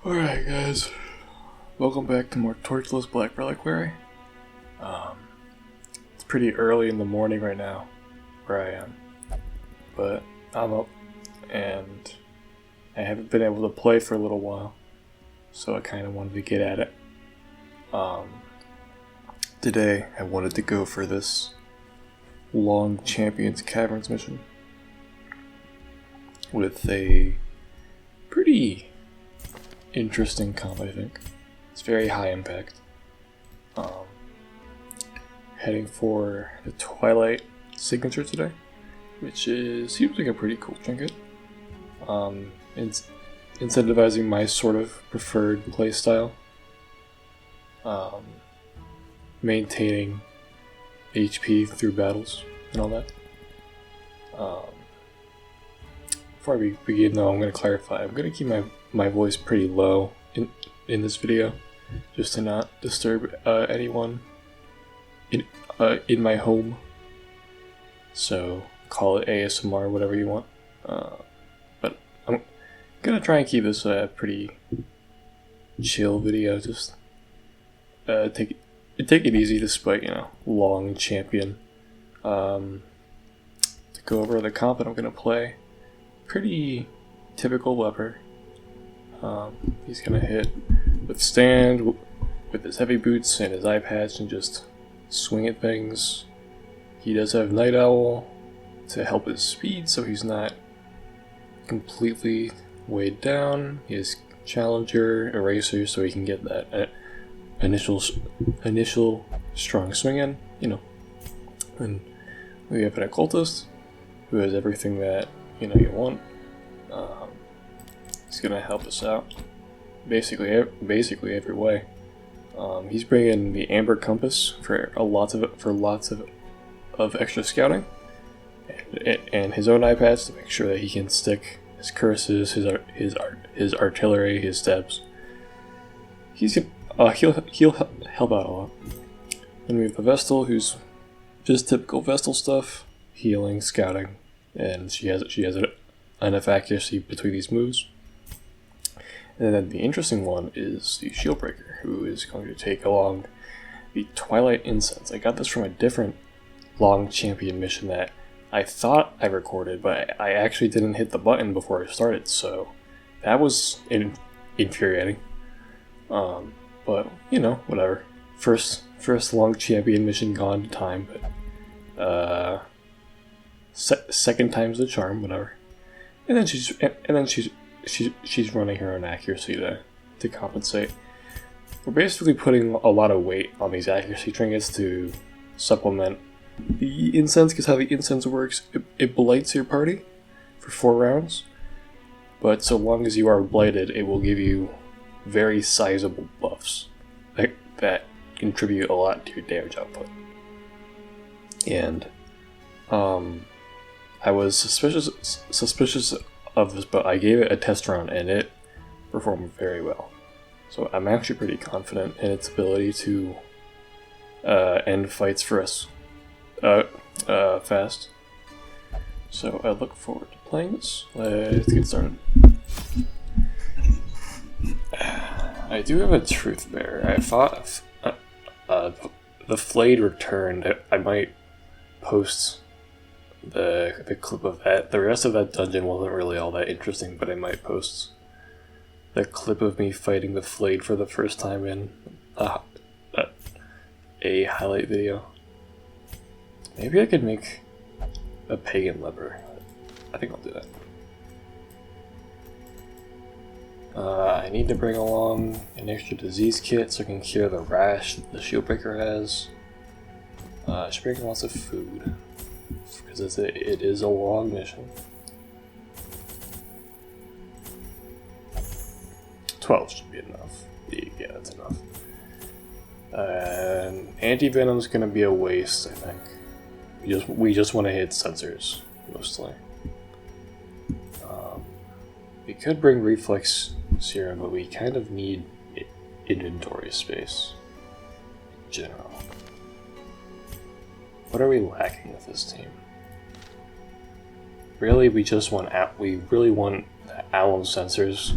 Alright guys, welcome back to more Torchless Black Reliquary. It's pretty early in the morning right now, where I am, but I'm up, and I haven't been able to play for a little while, so I kind of wanted to get at it. Today I wanted to go for this Long Champions Caverns mission, with a pretty interesting comp, I think. It's very high impact. Heading for the Twilight signature today, which seems like a pretty cool trinket. It's incentivizing my sort of preferred playstyle. Maintaining HP through battles and all that. Before I begin though, I'm going to clarify. I'm going to keep my voice pretty low in this video, just to not disturb anyone in my home. So call it ASMR, whatever you want. But I'm going to try and keep this a pretty chill video. Just take it easy, despite long champion. To go over the comp that I'm going to play. Pretty typical leper. He's gonna hit withstand with his heavy boots and his eye patch and just swing at things. He does have Night Owl to help his speed, so he's not completely weighed down. He has Challenger, Eraser, so he can get that initial strong swing in. And we have an Occultist who has everything that you want. He's gonna help us out basically every way. He's bringing the Amber Compass for lots of extra scouting, and his own eye patch to make sure that he can stick his curses, his artillery, his steps. He'll help out a lot. Then we have the Vestal, who's just typical Vestal stuff: healing, scouting, and she has enough accuracy between these moves. And then the interesting one is the Shieldbreaker, who is going to take along the Twilight Incense. I got this from a different Long Champion mission that I thought I recorded, but I actually didn't hit the button before I started, so that was infuriating. But whatever. First Long Champion mission gone to time, but second time's the charm, whatever. And then she's running her own accuracy to compensate. We're basically putting a lot of weight on these accuracy trinkets to supplement the incense, because how the incense works, it blights your party for 4 rounds, but so long as you are blighted, it will give you very sizable buffs that contribute a lot to your damage output. And I was suspicious of this, but I gave it a test run and it performed very well. So I'm actually pretty confident in its ability to end fights for us fast. So I look forward to playing this. Let's get started. I do have a Truth Bearer. I thought the Flayed returned. I might post the clip of that. The rest of that dungeon wasn't really all that interesting, but I might post the clip of me fighting the Flayed for the first time in a highlight video. Maybe I could make a pagan leper. I think I'll do that. I need to bring along an extra disease kit so I can cure the rash the Shieldbreaker has. I should bring lots of food, because it is a long mission. 12 should be enough. Yeah, that's enough. Anti-Venom's gonna be a waste, I think. We just want to hit sensors, mostly. We could bring Reflex Serum, but we kind of need inventory space in general. What are we lacking with this team? Really, we really want the alum sensors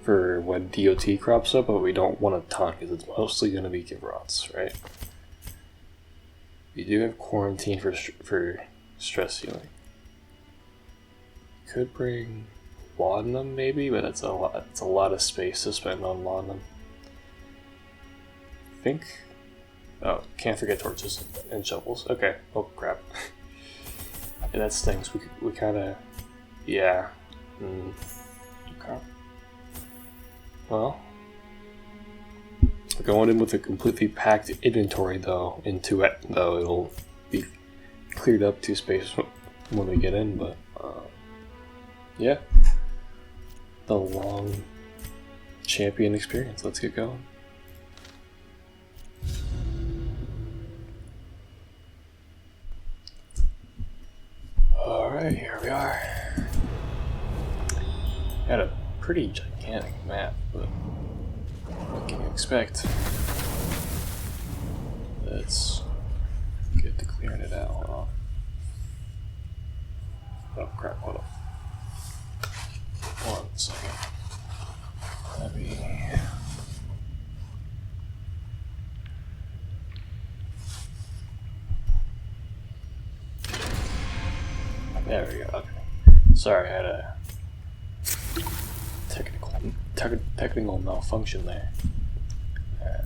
for when DOT crops up, but we don't want a ton because it's mostly going to be Givrots, right? We do have Quarantine for stress healing. Could bring Laudanum maybe, but it's a lot of space to spend on Laudanum. I think. Oh, can't forget torches and shovels. Okay. Oh crap. Yeah, that stinks. We kind of. Yeah. Okay. Well, we're going in with a completely packed inventory though. Into it though, it'll be cleared up to space when we get in. But yeah, the long champion experience. Let's get going. Alright, here we are. Got a pretty gigantic map, but what can you expect? Let's get to clearing it out. Hold on. Oh crap, hold on. 1 second. Let me... There we go, okay. Sorry, I had a technical malfunction there. Alright.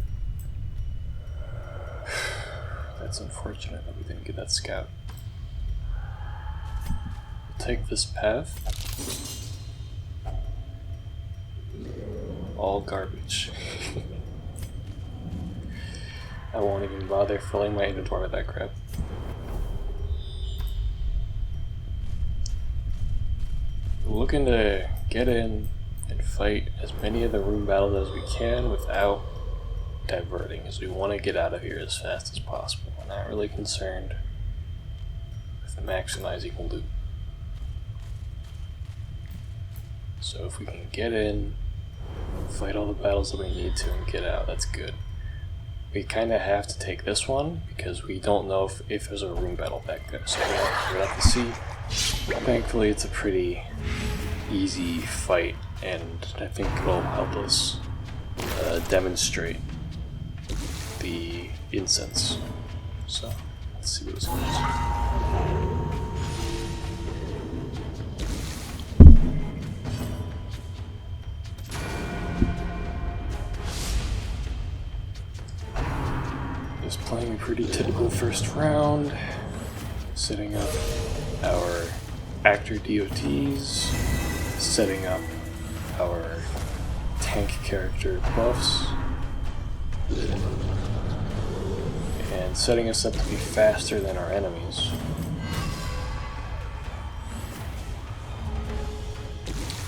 That's unfortunate that we didn't get that scout. We'll take this path. All garbage. I won't even bother filling my inventory with that crap. Looking to get in and fight as many of the room battles as we can without diverting, as we want to get out of here as fast as possible. I'm not really concerned with maximizing loot. So if we can get in, fight all the battles that we need to, and get out, that's good. We kind of have to take this one because we don't know if there's a room battle back there, so we're gonna have to see. Thankfully, it's a pretty easy fight, and I think it'll help us demonstrate the incense. So, let's see what this goes. Just playing a pretty typical first round, setting up our actor DOTs, setting up our tank character buffs, and setting us up to be faster than our enemies.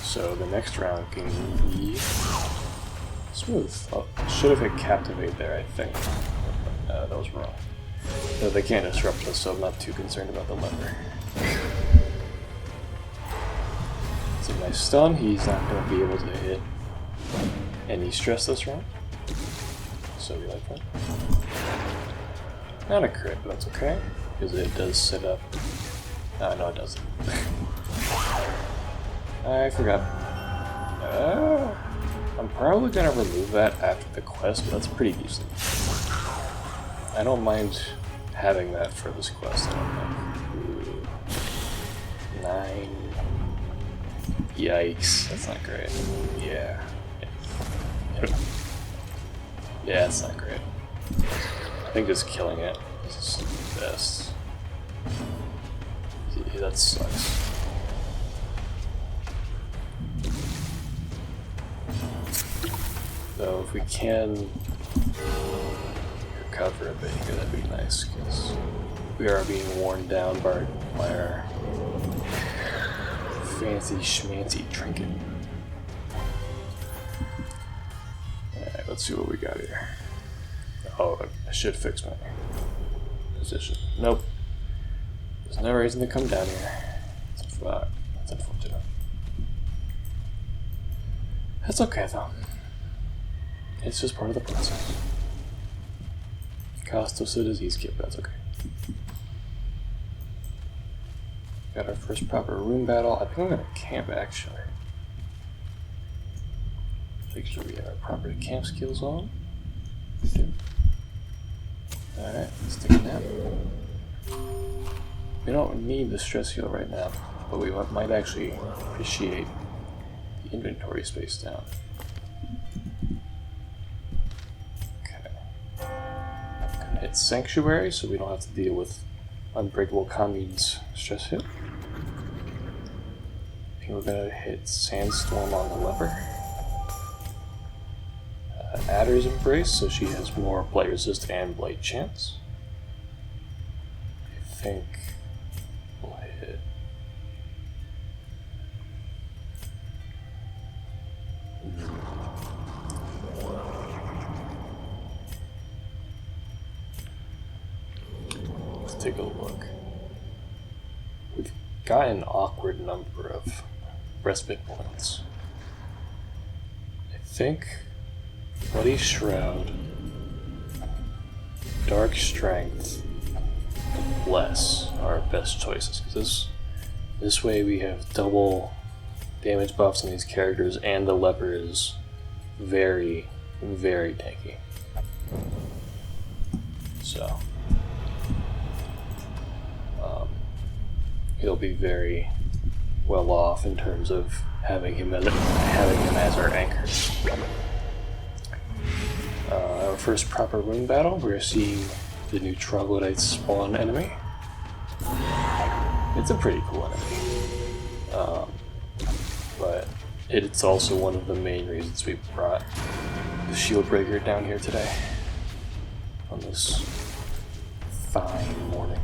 So the next round can be smooth. Oh, should have hit Captivate there, I think. That was wrong. No, they can't disrupt us, so I'm not too concerned about the lever. It's a nice stun. He's not going to be able to hit any stress this round. So we like that. Not a crit, but that's okay, because it does set up... no, it doesn't. I forgot. I'm probably going to remove that after the quest, but that's pretty decent. I don't mind having that for this quest, I don't think. 9. Yikes, that's not great. Yeah. Yeah, that's not great. I think just killing it is the best. Yeah, that sucks. So if we can recover a bit here, that'd be nice, because we are being worn down by our fancy schmancy trinket. Alright, let's see what we got here. Oh, I should fix my position. Nope. There's no reason to come down here. That's unfortunate. That's okay though. It's just part of the process. Cost us a disease kit, but that's okay. Got our first proper room battle. I think I'm gonna camp actually. Make sure we have our proper camp skills on. We do. Alright, let's take a nap. We don't need the stress heal right now, but we might actually appreciate the inventory space down. Okay. Gonna hit Sanctuary so we don't have to deal with Unbreakable Commune's stress hit. I think we're gonna hit Sandstorm on the lever. Adder's Embrace, so she has more Blight Resist and Blight Chance. I think we'll hit. Let's take a look. We've got an awkward number of respite points. I think Bloody Shroud, Dark Strength, and Bless are our best choices, because this way we have double damage buffs on these characters, and the leper is very, very tanky. So, he'll be very well off in terms of having him as our anchor. Our first proper rune battle, we're seeing the new Troglodyte spawn enemy. It's a pretty cool enemy. But it's also one of the main reasons we brought the Shield Breaker down here today. On this fine morning.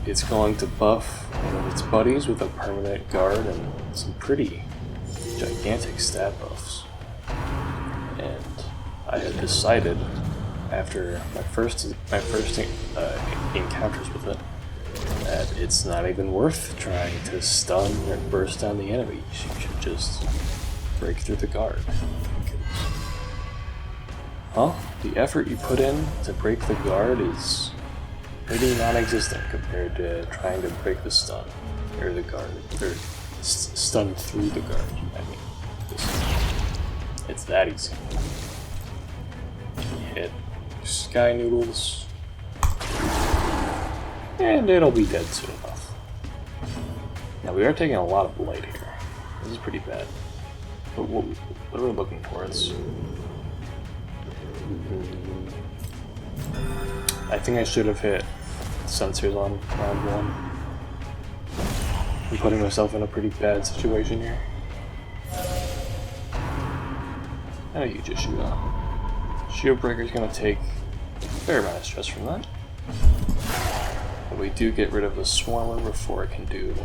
It's going to buff one of its buddies with a permanent guard and some pretty gigantic stat buffs. And I had decided after my first encounters with it that it's not even worth trying to stun and burst down the enemy. You should just break through the guard. Well, the effort you put in to break the guard is pretty non-existent compared to trying to break the stun, or the guard, or stun through the guard. I mean, it's that easy. You hit Sky Noodles, and it'll be dead soon enough. Now we are taking a lot of blight here. This is pretty bad. But what are we looking for? I think I should have hit sensors on round 1. I'm putting myself in a pretty bad situation here. I know you just shoot on. Shield Breaker's gonna take a fair amount of stress from that. But we do get rid of the Swarmer before it can do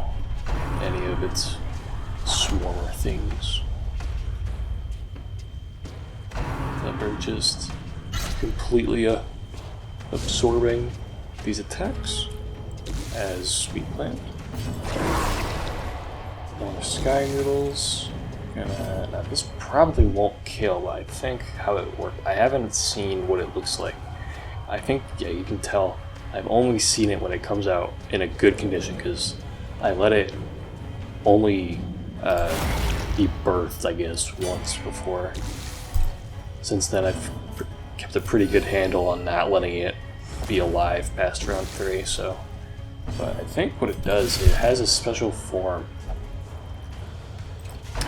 any of its Swarmer things. Leper just completely absorbing these attacks as we planned. More Sky Noodles. Now this probably won't kill, but I think how it works. I haven't seen what it looks like. I think, yeah, you can tell. I've only seen it when it comes out in a good condition, because I let it only be birthed, I guess, once before. Since then, I've kept a pretty good handle on not letting it be alive past round 3, so. But I think what it does, it has a special form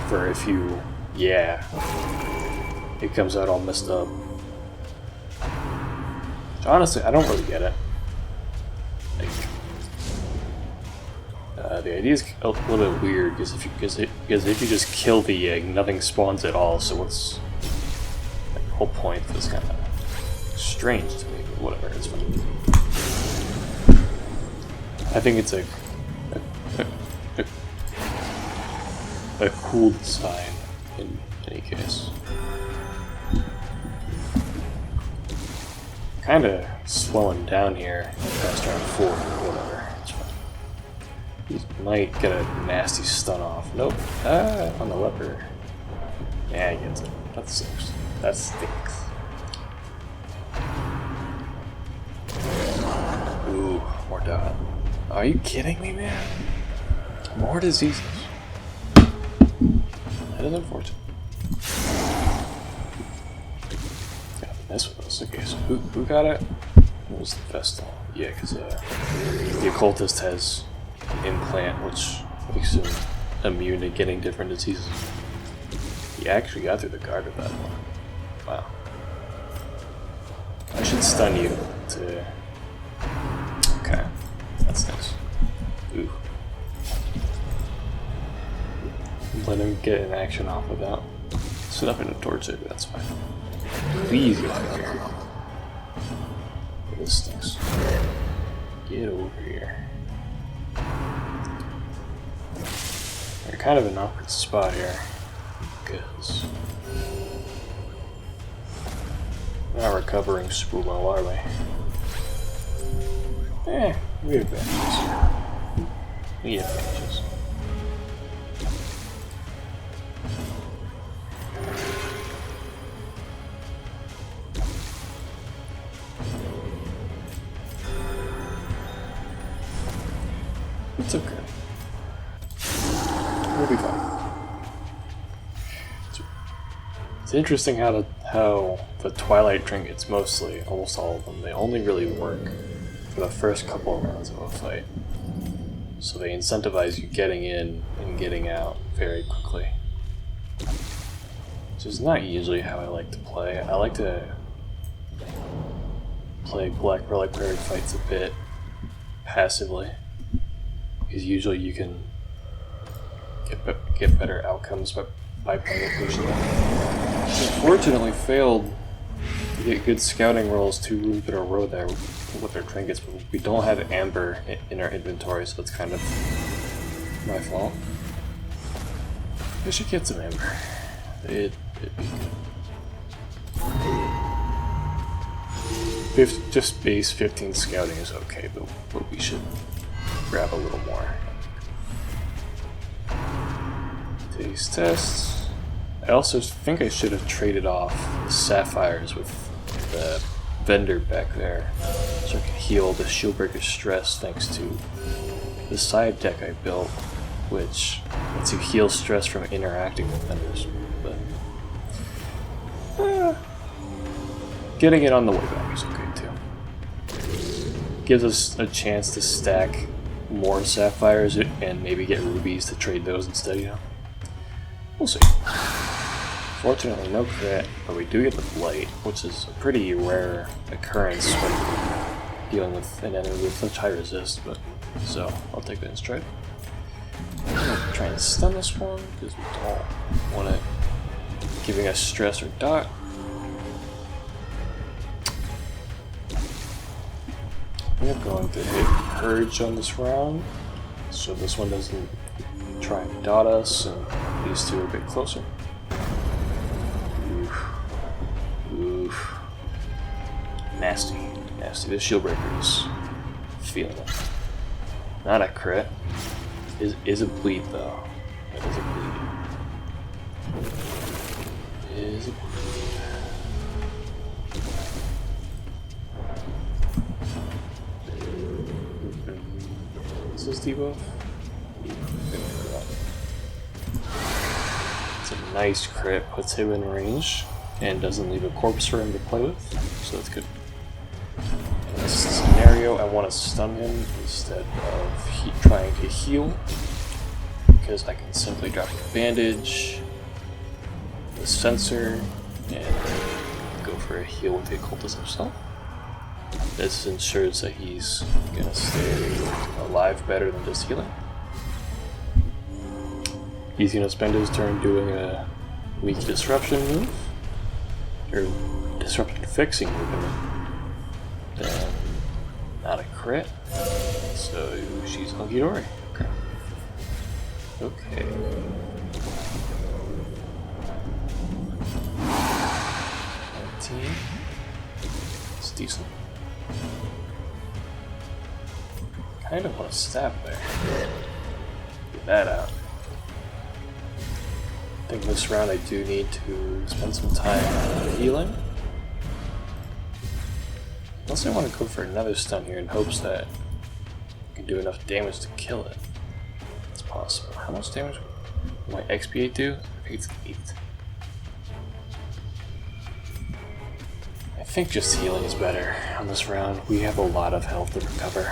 for if you, yeah, it comes out all messed up. Which honestly, I don't really get it. Like, the idea is a little bit weird, because if you just kill the egg, nothing spawns at all. So what's the whole point is kind of strange to me, but whatever, it's fine. I think it's a cool design in any case. Kind of slowing down here past round 4, but whatever, it's fine. He might get a nasty stun off. Nope. On the leper. Yeah, he gets it. That sucks. That stinks. Ooh, more dot. Are you kidding me, man? More diseases. That is unfortunate. Gotta mess with us. Okay, so who got it? It was the Vestal. Yeah, because the Occultist has implant, which makes him immune to getting different diseases. He actually got through the guard of that one. Wow. I should stun you to... Okay, that's nice. Ooh. Let him get an action off without set up in a torch it, but that's fine. Please get out of here. This stinks. Get over here. We're kind of in an awkward spot here, because we're not recovering super well, are we? We have advantages. We have advantages. It's okay. We'll be fine. It's interesting how the Twilight trinkets, mostly, almost all of them, they only really work for the first couple of rounds of a fight. So they incentivize you getting in and getting out very quickly. Which is not usually how I like to play. I like to play Black Reliquary fights a bit passively. Because usually you can get better outcomes by playing it patiently. Unfortunately failed to get good scouting rolls 2 rooms in a row there with their trinkets, but we don't have Amber in our inventory, so that's kind of my fault. I should get some Amber. It'd be good. Just base 15 scouting is okay, but we should grab a little more. Today's tests. I also think I should have traded off the sapphires with the vendor back there, so I can heal the Shieldbreaker stress thanks to the side deck I built, which lets you heal stress from interacting with vendors. But getting it on the way back is okay too. Gives us a chance to stack more sapphires and maybe get rubies to trade those instead, you know? We'll see. Fortunately, no crit, but we do get the blight, which is a pretty rare occurrence when dealing with an enemy with such high resist, but so I'll take that in stride. I'm gonna try and stun this one because we don't want it giving us stress or dot. We are going to hit Purge on this round, so this one doesn't try and dot us, and these two are a bit closer. Oof. Oof. Nasty. Nasty. This Shieldbreaker is feeling it. Not a crit. Is a bleed though. It is a bleed. Is a bleed. Is this debuff? It's a nice crit, puts him in range, and doesn't leave a corpse for him to play with, so that's good. In this scenario, I want to stun him instead of trying to heal, because I can simply drop a bandage, the sensor, and go for a heal with the occultist himself. This ensures that he's gonna stay alive better than just healing. He's gonna spend his turn doing a weak disruption move, or disruption fixing move, then not a crit, so she's hunky-dory. Okay. Okay. It's decent. Kind of want to stab there. Get that out. I think this round I do need to spend some time healing. Unless I want to go for another stun here in hopes that I can do enough damage to kill it. It's possible. How much damage will my XP8 do? It's 8. I think just healing is better on this round. We have a lot of health to recover.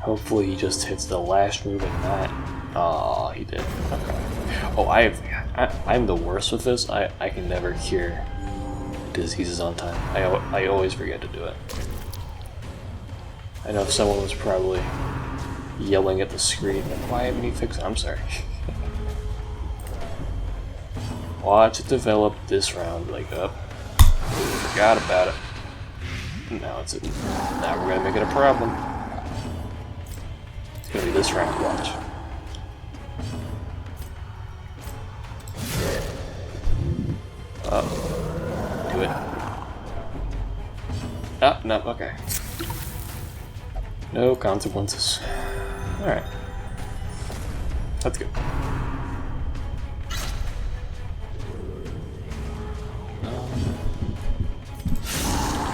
Hopefully he just hits the last move and not... Aw, he did. Okay. Oh, I'm the worst with this. I can never cure diseases on time. I always forget to do it. I know someone was probably yelling at the screen, like, why haven't you fixed it? I'm sorry. Watch it develop this round, like, up. Forgot about it. Now we're gonna make it a problem. It's gonna be this round, watch. Do it. Ah, no, okay. No consequences. Alright. That's good.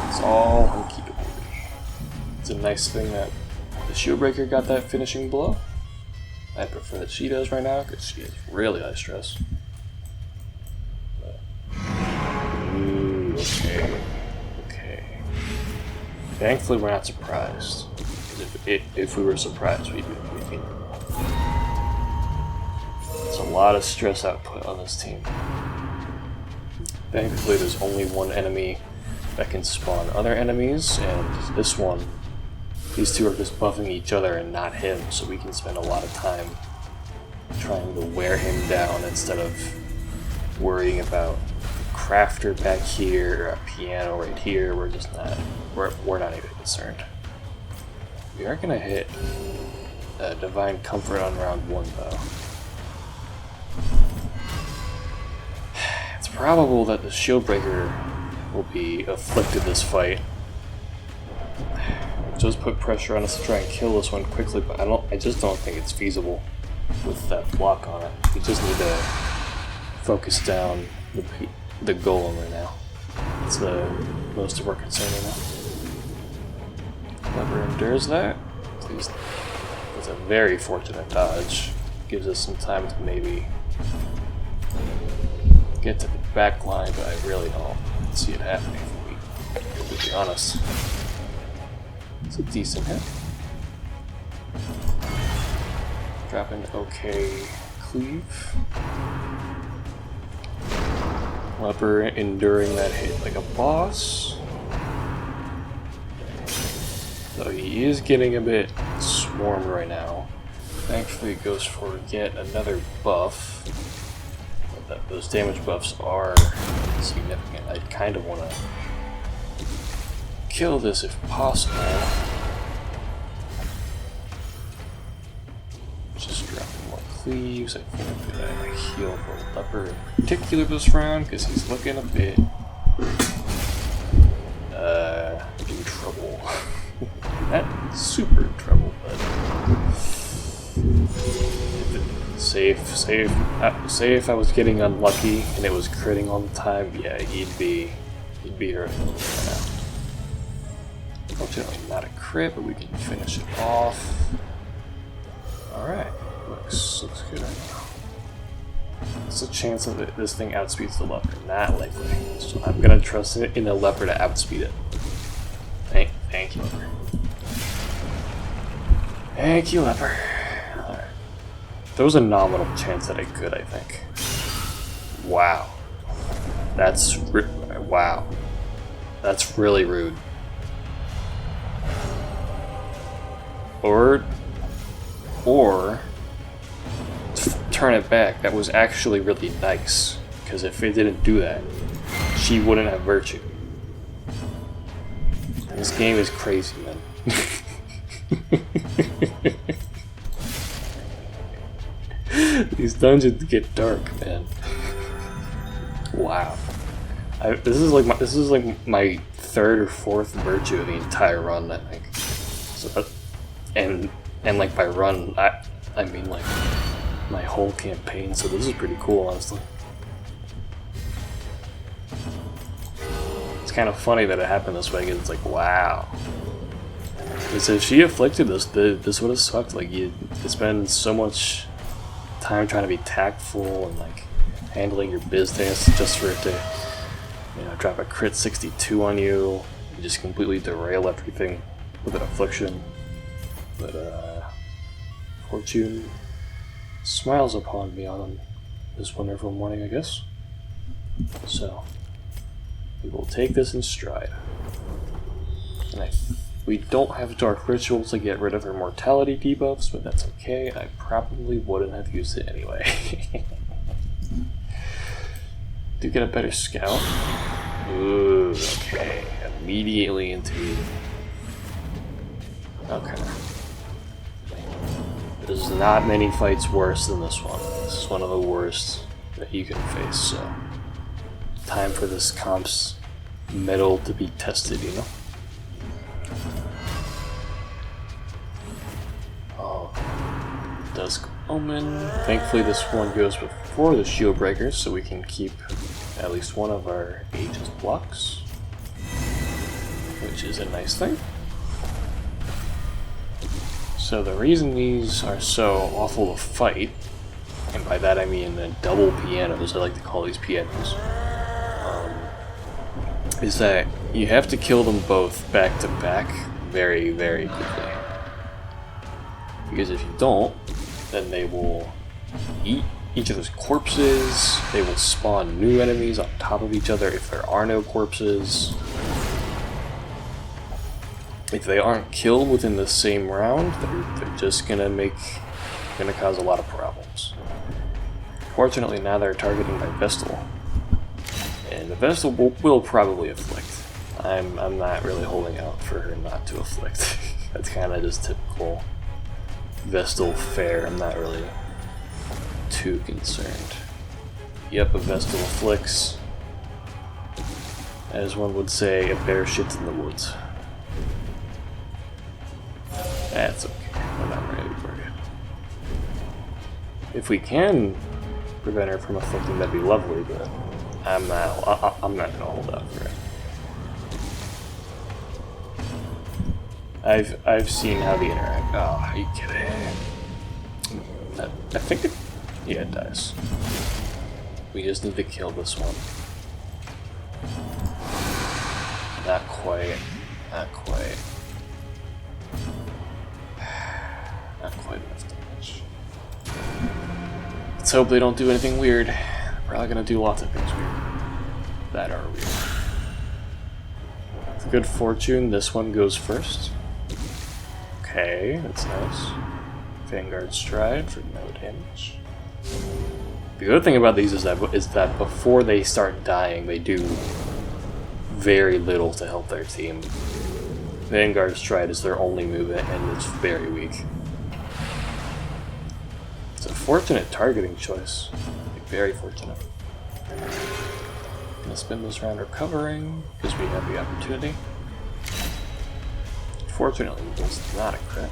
It's all hunky-dory. It's a nice thing that the Shieldbreaker got that finishing blow. I prefer that she does right now because she is really high stress. Ooh, okay. Okay. Thankfully, we're not surprised. If we were surprised, we'd be. There's a lot of stress output on this team. Thankfully, there's only one enemy that can spawn other enemies, and this one, these two are just buffing each other and not him, so we can spend a lot of time trying to wear him down instead of worrying about a crafter back here or a piano right here. We're just not, we're not even concerned. We are gonna hit Divine Comfort on round 1 though. It's probable that the Shieldbreaker will be afflicted this fight. It does put pressure on us to try and kill this one quickly, but I just don't think it's feasible with that block on it. We just need to focus down the golem right now. It's the most of our concern right now. Whoever endures that, please. It's a very fortunate dodge. Gives us some time to maybe get to the back line, but I really don't see it happening, to be honest. It's a decent hit. Drop an okay cleave. Leper enduring that hit like a boss. Though he is getting a bit swarmed right now. Thankfully it goes for yet another buff. Those damage buffs are significant. I kind of want to kill this if possible. Just dropping more cleaves. I think I'm going to heal the leper in particular this round because he's looking a bit in trouble. Not super in trouble, but say if I was getting unlucky and it was critting all the time, yeah, he'd be hurting right now. Unfortunately, not a crit, but we can finish it off. Alright, looks good right now. There's a chance that this thing outspeeds the leper, not likely. So I'm gonna trust it in the leper to outspeed it. Thank you, leper. Thank you, leper. Alright. There was a nominal chance that I could, I think. Wow. Wow. That's really rude. Or turn it back. That was actually really nice. Because if it didn't do that, she wouldn't have virtue. This game is crazy, man. These dungeons get dark, man. Wow. This is like my third or fourth virtue of the entire run, I think. So, and like by run, I mean like my whole campaign. So this is pretty cool, honestly. It's kind of funny that it happened this way, because it's like, wow. Because if she afflicted this, this would have sucked. Like, you spend so much time trying to be tactful and like handling your business just for it to, you know, drop a crit 62 on you and just completely derail everything with an affliction. But fortune smiles upon me on this wonderful morning, I guess. So we will take this in stride. And we don't have Dark Ritual to get rid of her mortality debuffs, but that's okay. I probably wouldn't have used it anyway. Do get a better scout. Ooh, okay. Immediately into... Okay. There's not many fights worse than this one. This is one of the worst that you can face, so... Time for this comp's metal to be tested, you know? Dusk Omen. Thankfully this one goes before the Shield Breakers, so we can keep at least one of our Aegis blocks, which is a nice thing. So the reason these are so awful to fight, and by that I mean the double pianos, I like to call these pianos, is that you have to kill them both back to back very, very quickly. Because if you don't, then they will eat each other's corpses, they will spawn new enemies on top of each other if there are no corpses. If they aren't killed within the same round, they're just gonna cause a lot of problems. Fortunately now they're targeting my Vestal. And the Vestal will probably afflict. I'm not really holding out for her not to afflict. That's kinda just typical Vestal fare. I'm not really too concerned. Yep, a Vestal afflicts. As one would say, a bear shits in the woods. That's okay. I'm not ready for it. If we can prevent her from afflicting, that'd be lovely, but I'm not gonna hold out for it. I've seen how they interact. Oh, are you kidding? I think it... Yeah, it dies. We just need to kill this one. Not quite. Not quite. Not quite enough damage. Let's hope they don't do anything weird. They're probably gonna do lots of things weird. That are weird. With good fortune, this one goes first. Okay, that's nice. Vanguard Stride for no damage. The good thing about these is that before they start dying, they do very little to help their team. Vanguard Stride is their only movement, and it's very weak. It's a fortunate targeting choice. Very fortunate. Gonna spend this round recovering, because we have the opportunity. Fortunately, it's not a crit.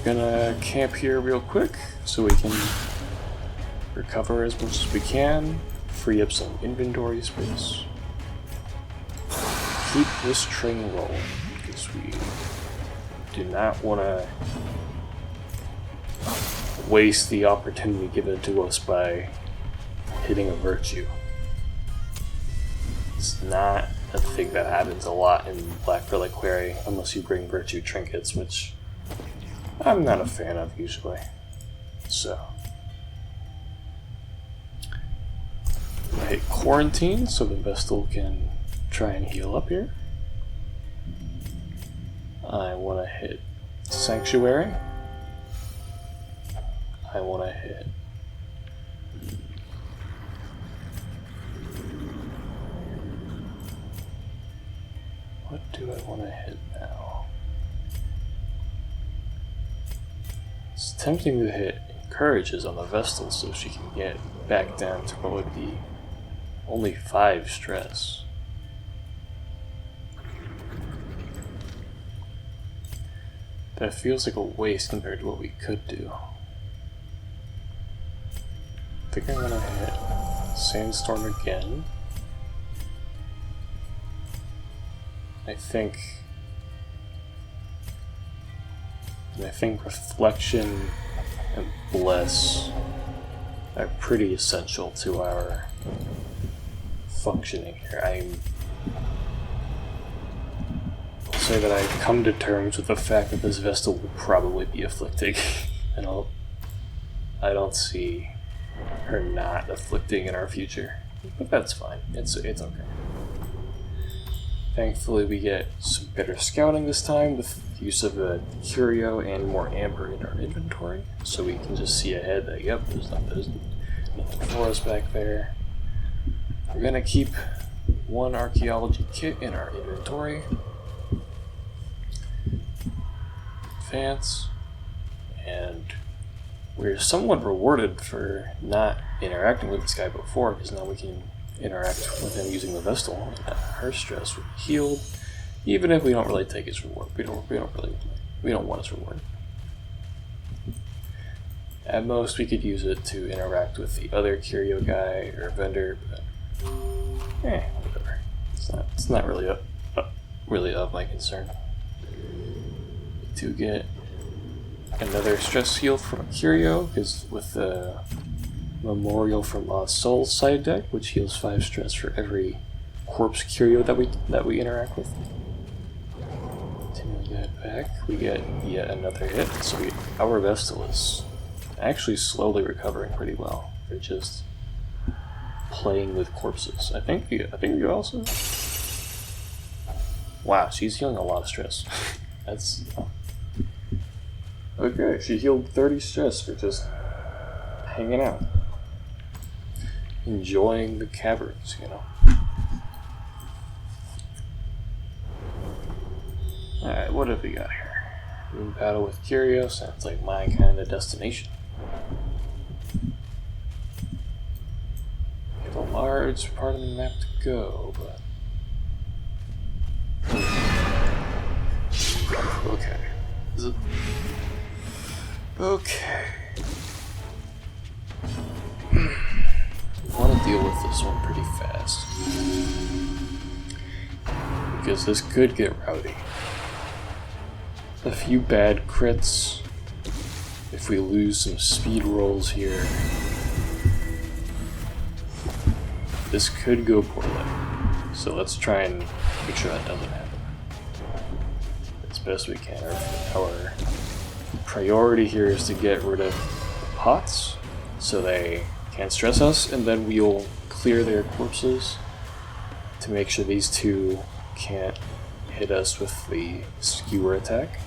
Gonna camp here real quick so we can recover as much as we can, free up some inventory space. Keep this train rolling because we do not want to waste the opportunity given to us by hitting a virtue. It's not a thing that happens a lot in Black Reliquary unless you bring virtue trinkets, which I'm not a fan of usually. So I hit Quarantine so the Vestal can try and heal up here. I want to hit Sanctuary. I want to hit what do I want to hit now? It's tempting to hit Encourages on the Vestal so she can get back down to what would be only 5 stress. That feels like a waste compared to what we could do. I think I'm gonna hit Sandstorm again. I think Reflection and Bless are pretty essential to our functioning here. I'll say that I've come to terms with the fact that this Vestal will probably be afflicting. And I don't see her not afflicting in our future. But that's fine. It's okay. Thankfully we get some better scouting this time with use of a curio and more amber in our inventory. So we can just see ahead that, yep, there's nothing for us back there. We're gonna keep one archaeology kit in our inventory. Advance. And we're somewhat rewarded for not interacting with this guy before, because now we can interact with him using the Vestal. Her stress will be healed, even if we don't really take his reward. We don't want his reward. At most, we could use it to interact with the other curio guy or vendor, but whatever. It's not really really of my concern. To get another stress heal from a curio, because with the memorial from Soul's side deck, which heals 5 stress for every corpse curio that we interact with. Continue that back, we get yet another hit. So our Vestal is actually slowly recovering pretty well. They're just playing with corpses. I think you also. Wow, she's healing a lot of stress. That's okay. She healed 30 stress for just hanging out. Enjoying the caverns, you know. Alright, what have we got here? Moon battle with Curio sounds like my kind of destination. We have a large part of the map to go, but. Okay. Is it? Okay. I want to deal with this one pretty fast, because this could get rowdy. A few bad crits, if we lose some speed rolls here, this could go poorly. So let's try and make sure that doesn't happen as best we can. Our priority here is to get rid of the pots so they can't stress us, and then we'll clear their corpses to make sure these two can't hit us with the skewer attack.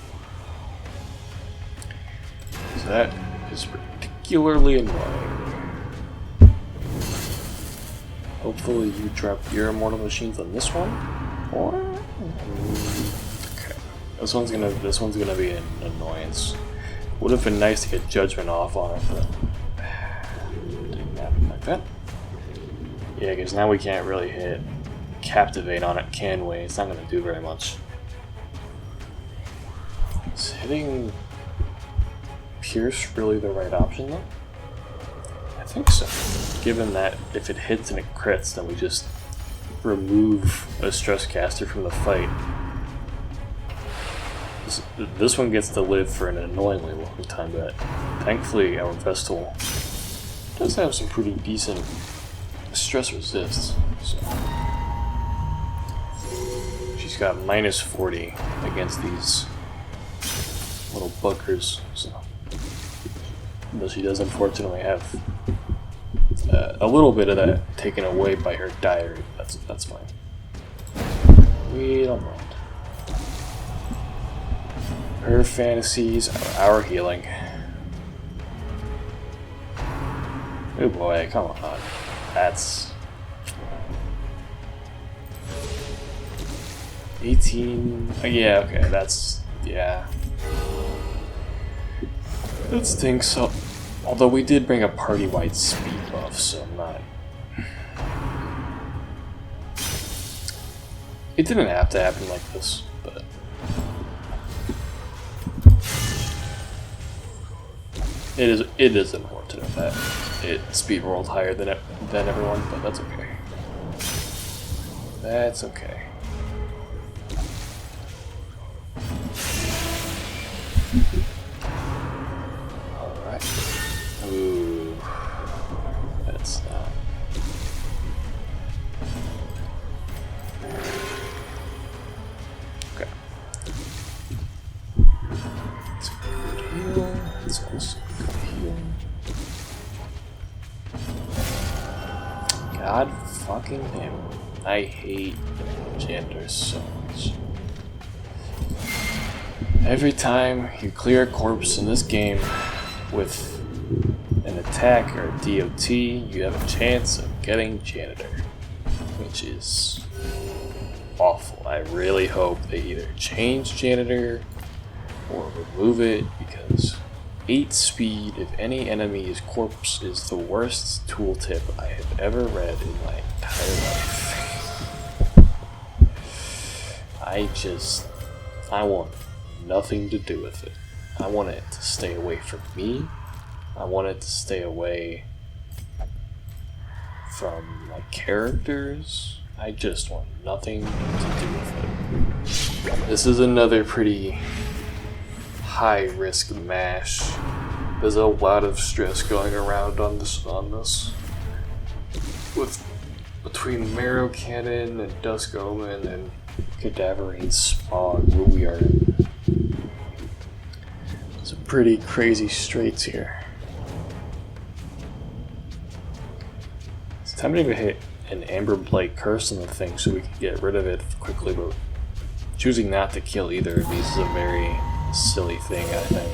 So that is particularly annoying. Hopefully you drop your immortal machines on this one, or okay, this one's gonna be an annoyance. Would have been nice to get judgment off on it, but didn't happen like that. Yeah, because now we can't really hit Captivate on it, can we? It's not going to do very much. Is hitting Pierce really the right option, though? I think so. Given that if it hits and it crits, then we just remove a stress caster from the fight. This one gets to live for an annoyingly long time, but thankfully our Vestal does have some pretty decent stress resist. So she's got -40 against these little buggers. So, but she does unfortunately have a little bit of that taken away by her diary. That's fine. We don't mind. Her fantasies are our healing. Oh boy, come on. That's 18. Yeah, okay, that's, yeah. That stinks. So, although we did bring a party-wide speed buff, so I'm not. It didn't have to happen like this, but. It is unfortunate that it speed rolled higher than everyone, but that's okay. That's okay. Alright. Ooh. That's not. Okay. Let's go heal. Let's also go heal. God fucking damn. I hate janitors so much. Every time you clear a corpse in this game with an attack or a DOT, you have a chance of getting janitor, which is awful. I really hope they either change janitor or remove it, because 8 speed if any enemy's corpse is the worst tooltip I have ever read in my entire life. I want nothing to do with it. I want it to stay away from me. I want it to stay away from my characters. I just want nothing to do with it. This is another pretty high risk mash. There's a lot of stress going around on this. With between Marrow Cannon and Dusk Omen and Cadaverine Spawn, where we are in some pretty crazy straits here. It's tempting to hit an Amber Blight Curse on the thing so we can get rid of it quickly, but choosing not to kill either of these is a very silly thing, I think.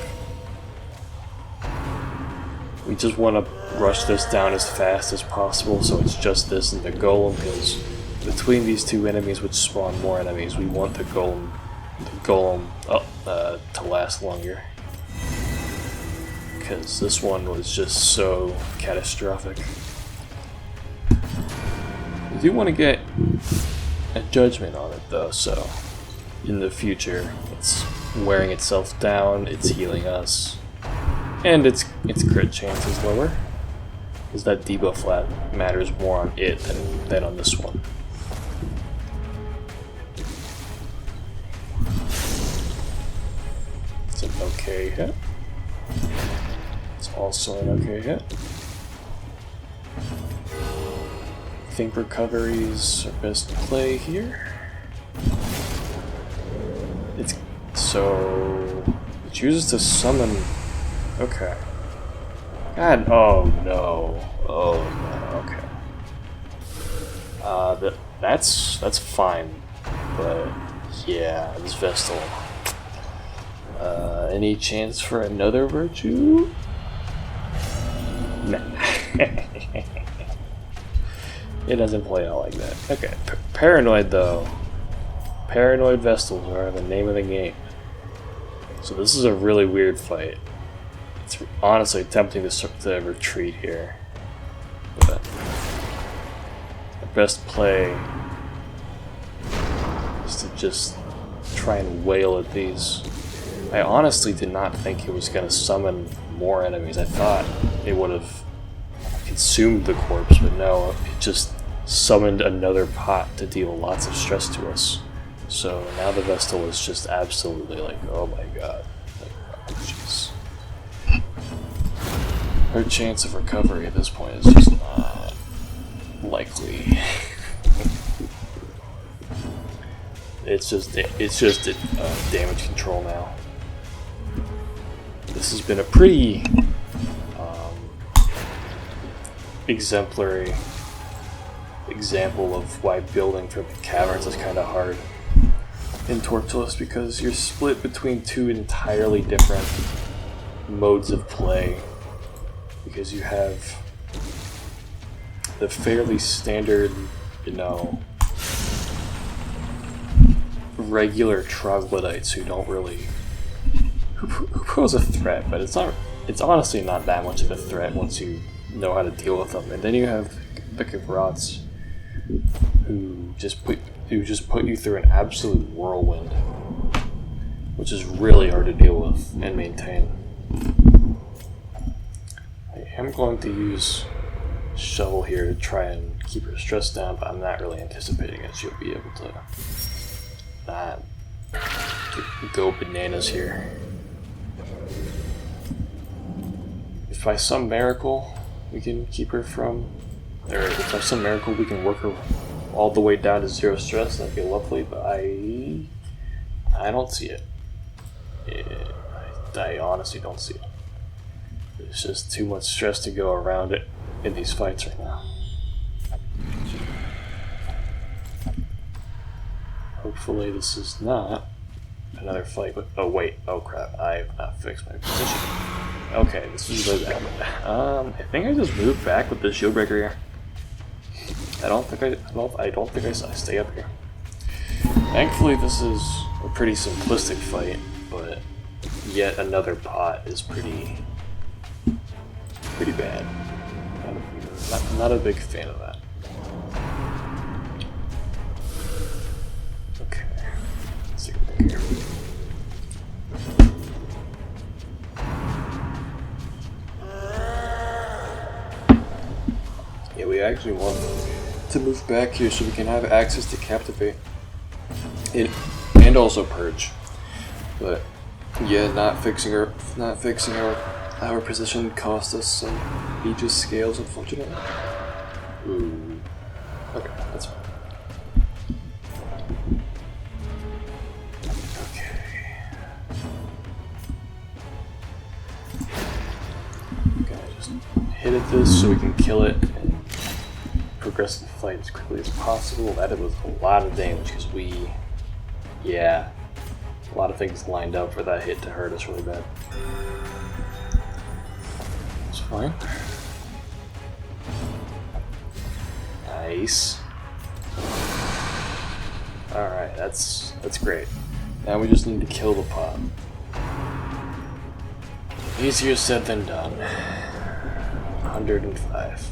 We just want to rush this down as fast as possible, so it's just this and the Golem, because between these two enemies, which spawn more enemies, we want the Golem to last longer. Because this one was just so catastrophic. We do want to get a judgment on it though, so in the future it's wearing itself down, it's healing us, and its crit chance is lower, because that debuff flat matters more on it than on this one. It's an okay hit. It's also an okay hit. I think recoveries are best play here. So it chooses to summon. Okay. God, oh no. Okay. That's fine, but yeah, this Vestal. Any chance for another virtue? Nah. It doesn't play out like that. Okay, Paranoid though. Paranoid Vestals are the name of the game. So this is a really weird fight. It's honestly tempting to retreat here. But the best play is to just try and wail at these. I honestly did not think it was going to summon more enemies. I thought it would have consumed the corpse, but no, it just summoned another pot to deal lots of stress to us. So now the Vestal is just absolutely like, oh my god. Like, oh, jeez. Her chance of recovery at this point is just not likely. It's just damage control now. This has been a pretty exemplary example of why building for the caverns is kind of hard in Torchless, because you're split between two entirely different modes of play. Because you have the fairly standard, regular troglodytes who don't really who pose a threat, but it's honestly not that much of a threat once you know how to deal with them. And then you have the Kavrots who just put you through an absolute whirlwind, which is really hard to deal with and maintain. I am going to use Shovel here to try and keep her stress down, but I'm not really anticipating that she'll be able to not go bananas here. if by some miracle we can keep her from, or if by some miracle we can work her all the way down to 0 stress, that'd be lovely, but I don't see it. I honestly don't see it. There's just too much stress to go around it in these fights right now. Hopefully this is not another fight with... Oh wait, oh crap, I have not fixed my position. Okay, this is what happened. I think I just moved back with the shield breaker here. I don't think I stay up here. Thankfully this is a pretty simplistic fight, but yet another pot is pretty bad. Not a big fan of that. Okay, let's take a look here. Yeah, we actually want to move back here so we can have access to Captivate and also Purge. But yeah, not fixing our position cost us some Aegis scales, unfortunately. Ooh. Okay, that's fine. Okay. Gotta just hit at this so we can kill it and progress the fight as quickly as possible. That was a lot of damage because a lot of things lined up for that hit to hurt us really bad. It's fine. Nice. Alright, that's great. Now we just need to kill the pot. Easier said than done. 105.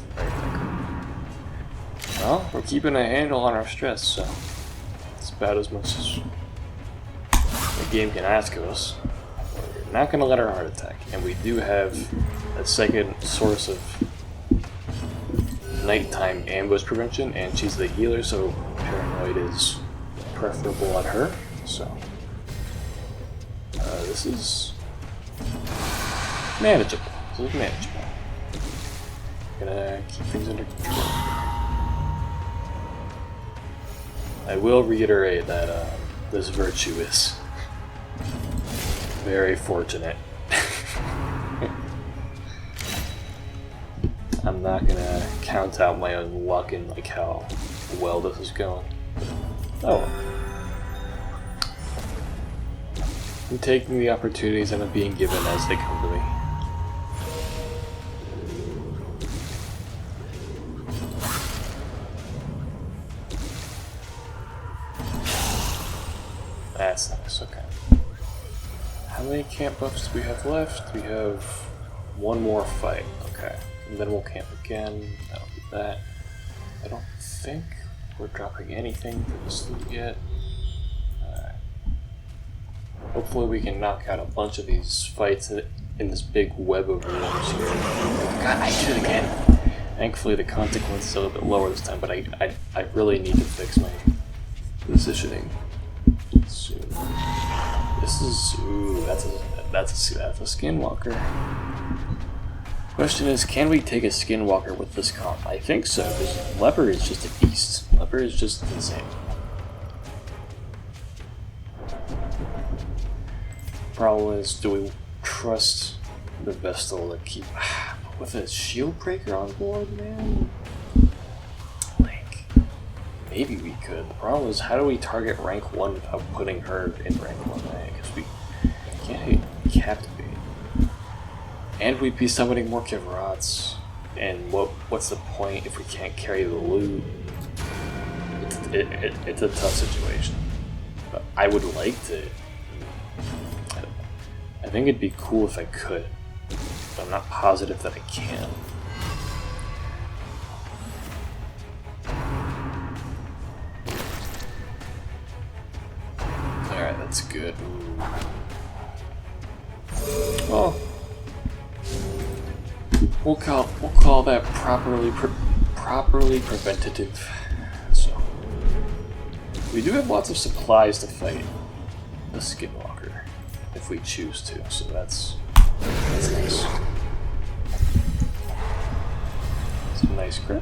Well, we're keeping a handle on our stress, so it's about as much as the game can ask of us. We're not going to let our heart attack, and we do have a second source of nighttime ambush prevention, and she's the healer, so Paranoid is preferable on her. So this is manageable. Gonna keep things under control. I will reiterate that this virtue is very fortunate. I'm not gonna count out my own luck in like how well this is going. Oh. I'm taking the opportunities that I'm being given as they come to me. That's nice, okay. How many camp buffs do we have left? We have one more fight, okay. And then we'll camp again, that'll be that. I don't think we're dropping anything for this loot yet. Alright. Hopefully we can knock out a bunch of these fights in this big web of rooms here. God, I did it again! Thankfully the consequence is a little bit lower this time, but I really need to fix my positioning. So, this is, ooh, that's a skinwalker. Question is, can we take a skinwalker with this comp? I think so, because Leper is just a beast. Leper is just insane. Problem is, do we trust the Vestal to keep with a shield breaker on board, man? Like, maybe we could. The problem is, how do we target rank 1 without putting her in rank 1? Because we can't hit Captivate. And we'd be summoning more Kivrats. And what's the point if we can't carry the loot? It's a tough situation. But I would like to. I think it'd be cool if I could. But I'm not positive that I can. Alright, that's good. Well, we'll call that properly preventative. So we do have lots of supplies to fight the Skinwalker if we choose to. So that's nice. nice crit.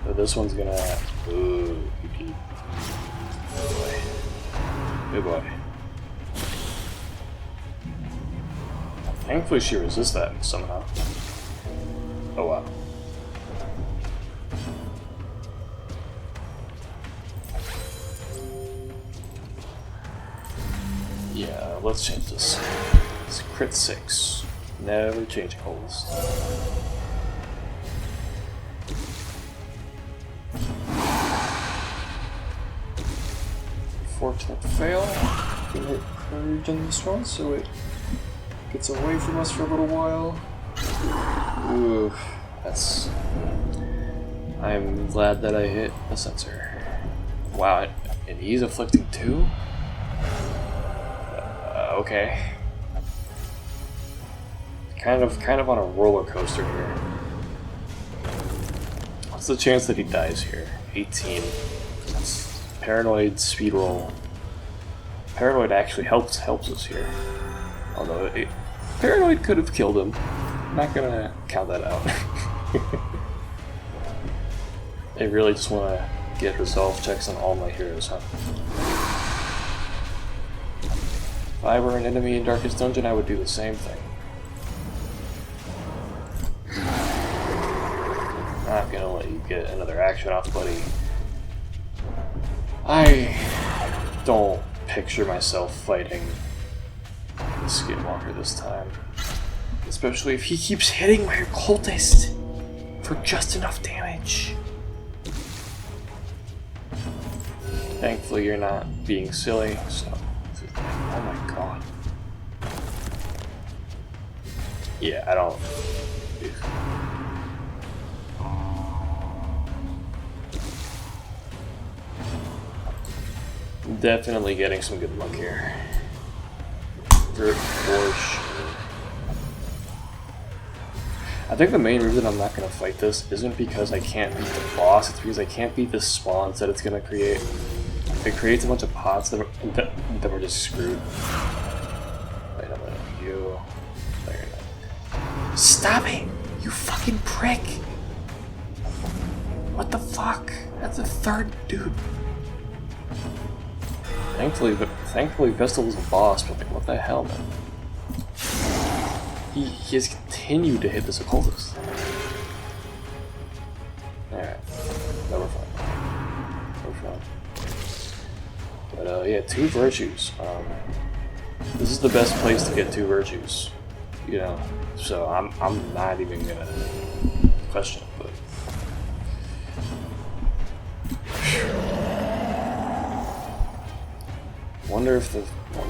But this one's gonna... Ooh, good boy. Good boy. Thankfully she resists that somehow. Oh wow. Yeah, let's change this. It's crit 6. Never changing holes. Fortunate fail. Gonna hit Purge on this one, so it gets away from us for a little while. Ooh, that's... I'm glad that I hit a sensor. Wow, and he's afflicting 2? Okay. Kind of on a roller coaster here. What's the chance that he dies here? 18. That's paranoid speed roll. Paranoid actually helps us here. Although paranoid could have killed him. I'm not gonna count that out. They really just want to get resolve checks on all my heroes, huh? If I were an enemy in Darkest Dungeon, I would do the same thing. Not gonna let you get another action off, buddy. I don't picture myself fighting the Skinwalker this time. Especially if he keeps hitting my cultist for just enough damage. Thankfully you're not being silly, so... Oh my god. Yeah, I don't... Definitely getting some good luck here. For sure. I think the main reason I'm not going to fight this isn't because I can't beat the boss, it's because I can't beat the spawns that it's going to create. If it creates a bunch of pots, then we're just screwed. Wait a minute, you... Stop it! You fucking prick! What the fuck? That's a third dude. Thankfully Vestal was a boss, but like, what the hell, man? He has continued to hit this occultist. Alright. No, we're fine. We're fine. But yeah, 2 virtues. This is the best place to get 2 virtues. You know. So I'm not even gonna question it, but I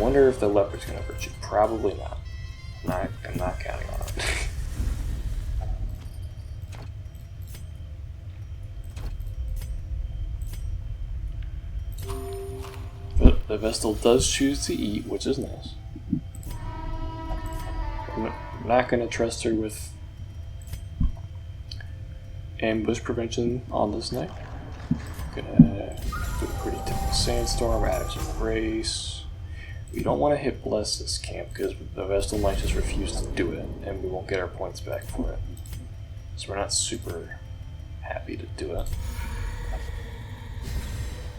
wonder if the leopard's gonna virtue. Probably not. I'm not counting on it. But the Vestal does choose to eat, which is nice. I'm not gonna trust her with ambush prevention on this night. Gonna do a pretty typical sandstorm, Adam's Embrace. We don't want to hit Bless this camp because the Vestal might just refuse to do it and we won't get our points back for it. So we're not super happy to do it.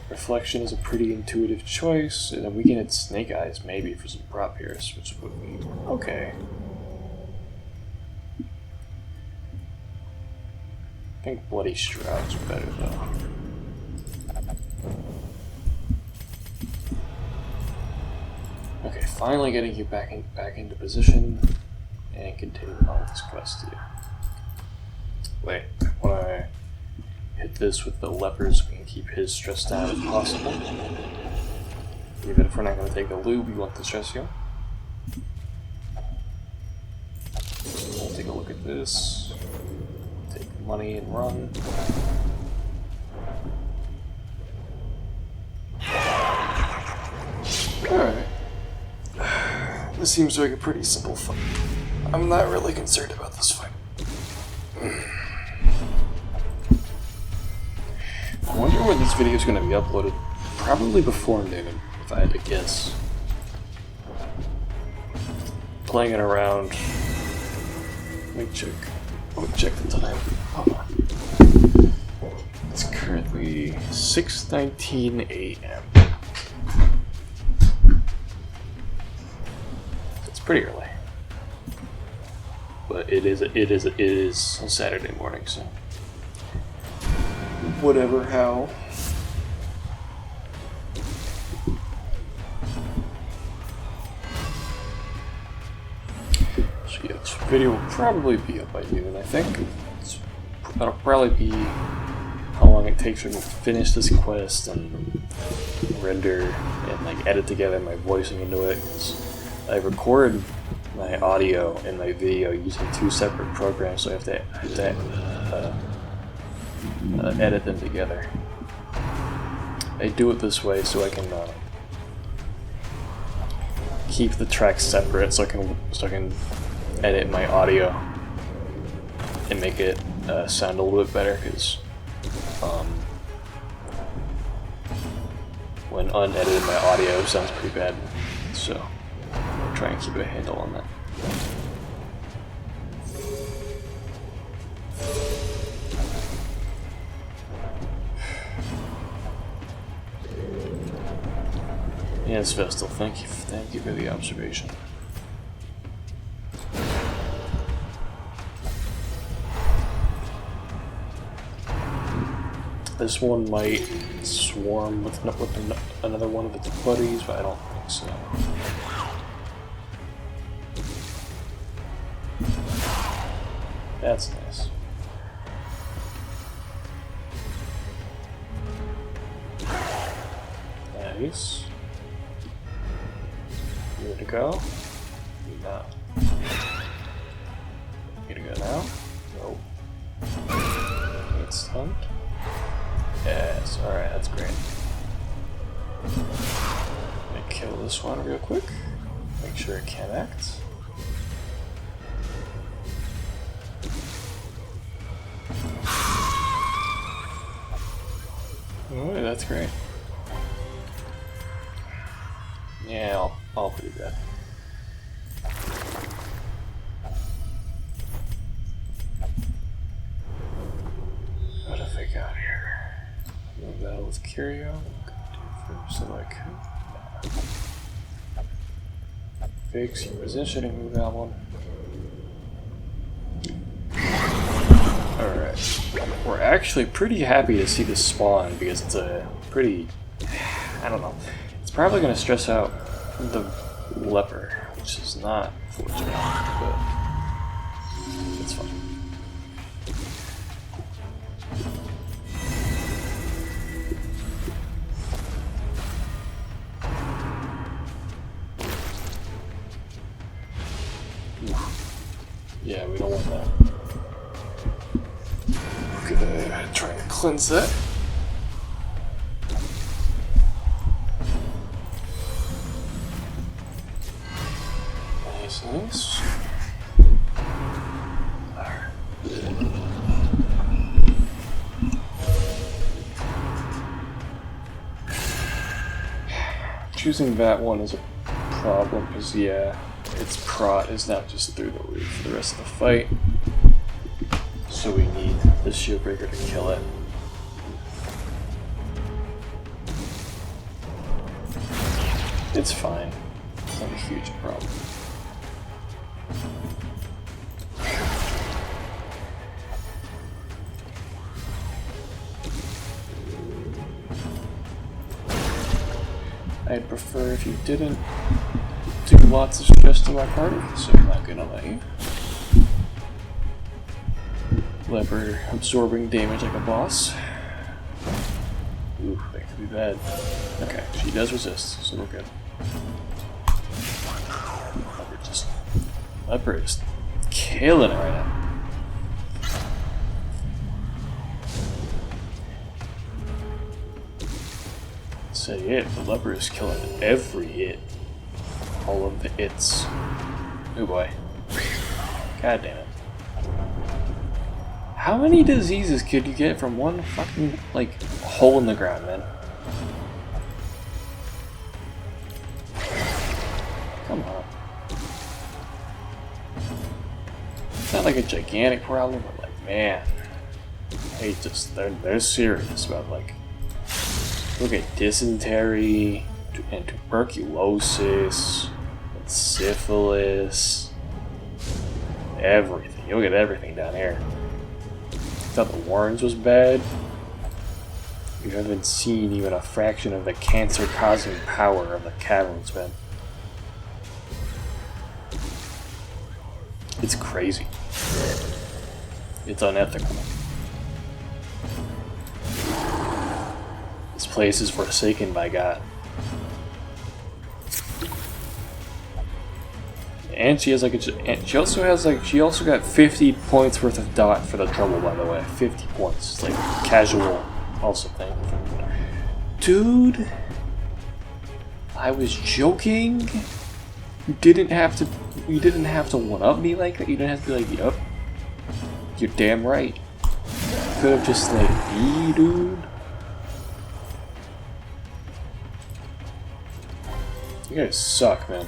Reflection is a pretty intuitive choice, and then we can hit Snake Eyes maybe for some prop pierce, which would be okay. I think Bloody Shroud's better though. Okay, finally getting you back into position and continuing on with this quest here. Wait, when I hit this with the leopards, we can keep his stress down if possible. Even if we're not going to take the lube, we want the stress heal. We'll take a look at this. Take the money and run. Alright. This seems like a pretty simple fight. I'm not really concerned about this fight. I wonder when this video is going to be uploaded. Probably before noon, if I had to guess. Playing it around. Let me check the time. Hold on. It's currently 6:19 a.m. It's pretty early, but it is a Saturday morning, so whatever. How? So yeah, this video will probably be up by noon. I think that'll probably be how long it takes for me to finish this quest and render and like edit together my voicing into it. I record my audio and my video using two separate programs, so I have to edit them together. I do it this way so I can keep the tracks separate, so I can edit my audio and make it sound a little bit better, because when unedited my audio sounds pretty bad, so I'll try and keep a handle on that. Yes, Vestal, thank you for the observation. This one might swarm with another one of its buddies, but I don't think so. That's nice. Nice. Good to go. No. Good to go now. Nope. It's stunned. Yes, alright, that's great. Let me kill this one real quick. Make sure it can act. Oh, that's great. Yeah, I'll do that. What have I got here? No battle with Curio. First, so like fix your positioning, move that one. Alright. We're actually pretty happy to see this spawn because it's a pretty, I don't know. It's probably going to stress out the leper, which is not fortunate, but it's fine. Yeah, we don't want that. Gonna try and cleanse that. Nice, nice. Alright. Choosing that one is a problem because, yeah, its prot is not just through the roof for the rest of the fight. So we need the shield breaker to kill it. It's fine. It's not a huge problem. I'd prefer if you didn't do lots of stress to my party, so I'm not gonna let you. Leper absorbing damage like a boss. Ooh, that could be bad. Okay, she does resist, so we're good. Leper is killing it right now. Say it, the leper is killing every it. All of the its. Oh boy. God damn it. How many diseases could you get from one fucking, like, hole in the ground, man? Come on. It's not like a gigantic problem, but like, man. they're serious about, like, look at dysentery and tuberculosis and syphilis, everything. You look at everything down here. You thought the Warrens was bad? You haven't seen even a fraction of the cancer-causing power of the caverns, man. It's crazy. It's unethical. This place is forsaken by God. And she has like she also got 50 points worth of dot for the trouble, by the way. 50 points. It's like casual also thing. Dude, I was joking. You didn't have to one up me like that. You didn't have to be like, yup. You're damn right. You could have just like me, dude. You guys suck, man.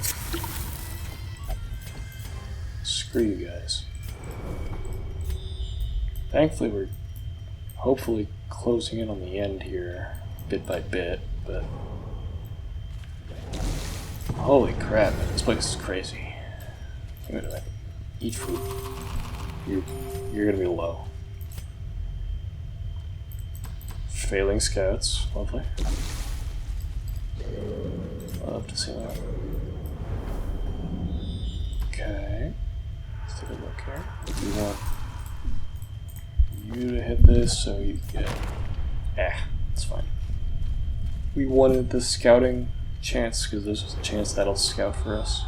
Screw you guys. Thankfully, we're hopefully closing in on the end here, bit by bit, but holy crap, man, this place is crazy. I'm gonna eat food. You're gonna be low. Failing scouts, lovely. Love to see that. Okay. Let's take a look here. We want you to hit this so you get. It's fine. We wanted the scouting chance because there's a chance that'll scout for us.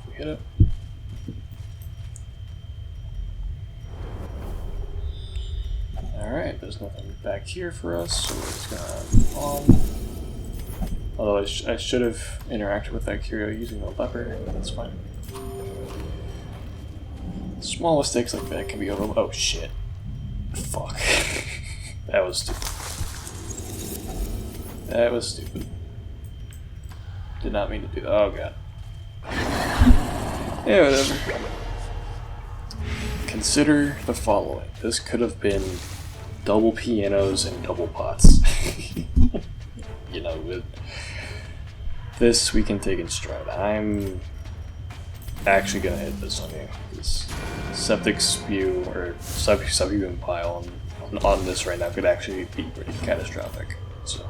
If we hit it. Alright, there's nothing back here for us, so we're just gonna move on. Although I should have interacted with that curio using the lever, but that's fine. Small mistakes like that can be overlooked. Oh shit. Fuck. That was stupid. That was stupid. Did not mean to do that. Oh god. Yeah, whatever. Consider the following. This could have been double pianos and double pots. You know, with this we can take in stride. I'm actually gonna hit this on you. This septic spew or subhuman pile on this right now could actually be pretty catastrophic. So.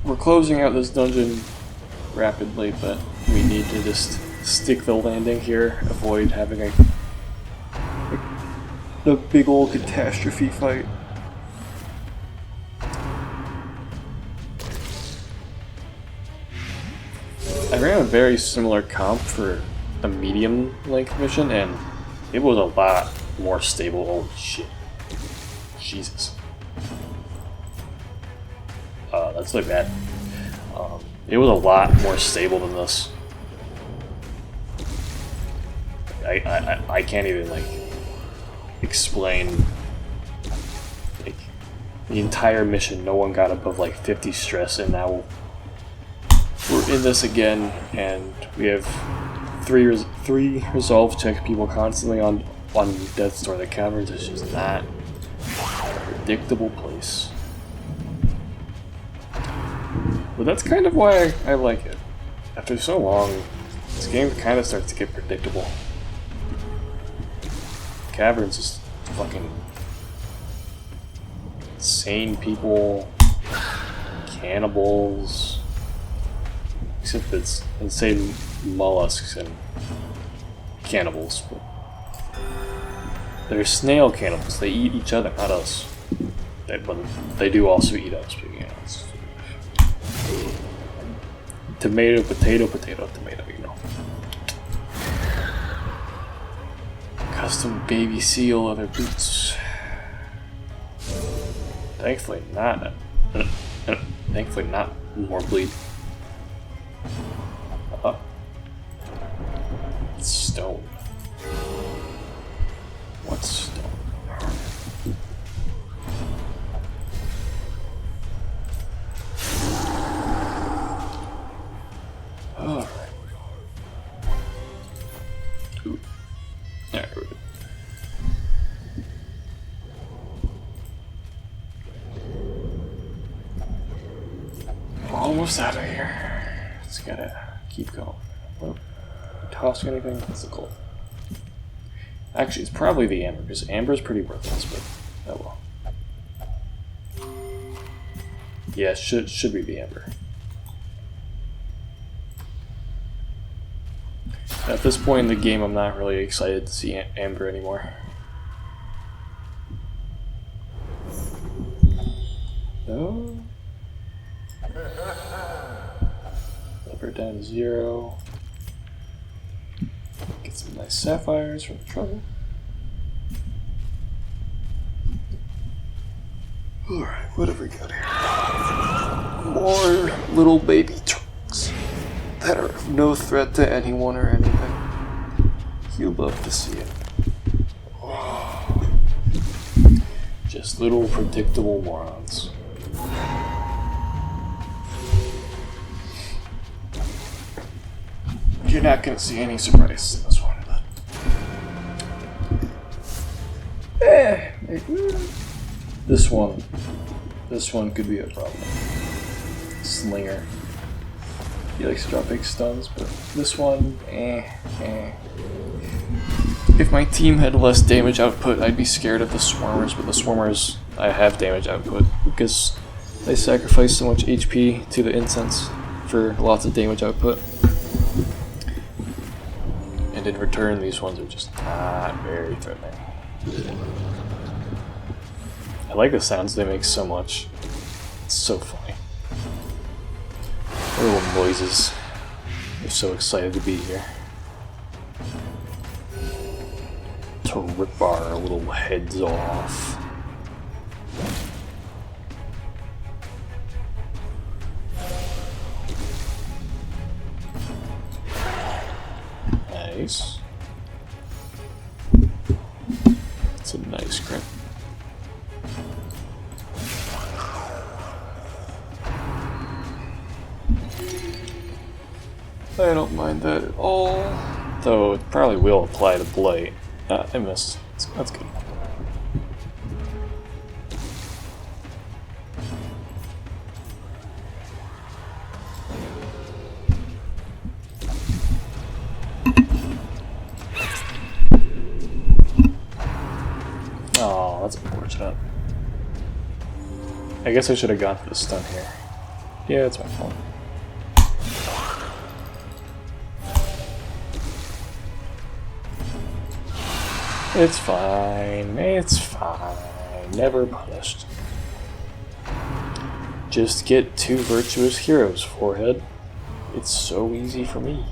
We're closing out this dungeon rapidly, but we need to just stick the landing here, avoid having a big old catastrophe fight. I ran a very similar comp for a medium length mission, and it was a lot more stable. Holy shit. Jesus. That's like bad. It was a lot more stable than this. I can't even like explain like the entire mission. No one got above like 50 stress, and now we're in this again, and we have three resolve check people constantly on Death's Door. The caverns is just not a predictable place. But that's kind of why I like it. After so long, this game kind of starts to get predictable. Caverns is fucking insane people, cannibals, except it's insane mollusks and cannibals. But they're snail cannibals. They eat each other, not us. But they do also eat us. But, you know, it's tomato, potato, potato, tomato, you know. Custom baby seal leather boots. Thankfully not. Thankfully not more bleed. Stone. What's stone? almost out of here. Just gotta keep going. Oh, toss anything? That's the goal. Actually, it's probably the amber, because amber's pretty worthless, but oh well. Yeah, should be the amber. At this point in the game, I'm not really excited to see amber anymore. No. Lever down to 0. Get some nice sapphires from the trouble. Alright, what have we got here? More little baby trucks that are of no threat to anyone or anything. You love to see it. Oh. Just little predictable morons. You're not going to see any surprises in this one, but this one could be a problem. Slinger. He likes to drop big stuns, but this one, If my team had less damage output, I'd be scared of the Swarmers, but the Swarmers, I have damage output because they sacrifice so much HP to the incense for lots of damage output. And in return, these ones are just not very threatening. I like the sounds they make so much. It's so funny. Their little noises. They're so excited to be here. To rip our little heads off. Nice. It's a nice crit. I don't mind that at all, though it probably will apply to Blight. I missed. That's good. Oh, that's unfortunate. I guess I should have gone for the stun here. Yeah, it's my fault. It's fine, it's fine, never punished. Just get 2 virtuous heroes, Forehead. It's so easy for me.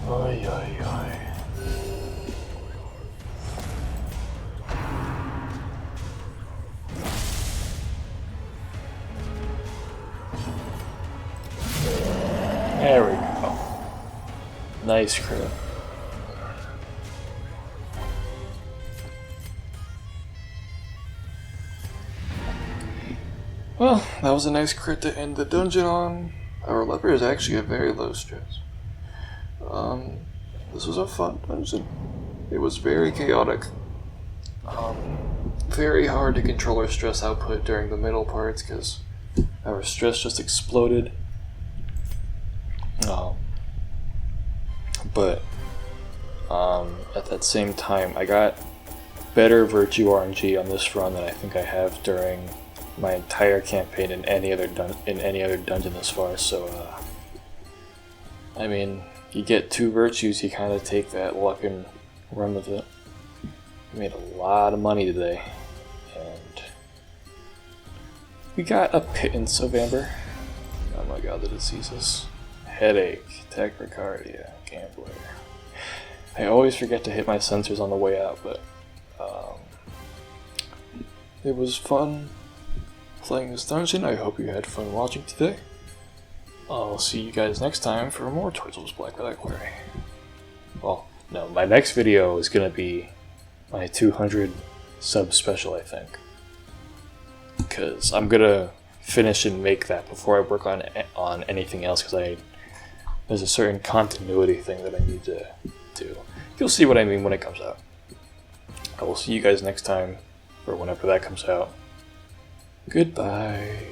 Oy, oy, oy. There we go. Nice crit. Well, that was a nice crit to end the dungeon on. Our leper is actually a very low stress. This was a fun dungeon. It was very chaotic. Very hard to control our stress output during the middle parts because our stress just exploded. But at that same time, I got better Virtue RNG on this run than I think I have during my entire campaign in any other dungeon this far. So, I mean, you get 2 virtues, you kind of take that luck and run with it. We made a lot of money today, and we got a pittance of amber. Oh my god, the diseases. Headache, tachycardia, gambler. I always forget to hit my sensors on the way out, but it was fun playing this dungeon. I hope you had fun watching today. I'll see you guys next time for more Torchless Black Reliquary. Well, no, my next video is going to be my 200 sub special, I think. because I'm gonna finish and make that before I work on anything else, because there's a certain continuity thing that I need to do. You'll see what I mean when it comes out. I will see you guys next time, or whenever that comes out. Goodbye.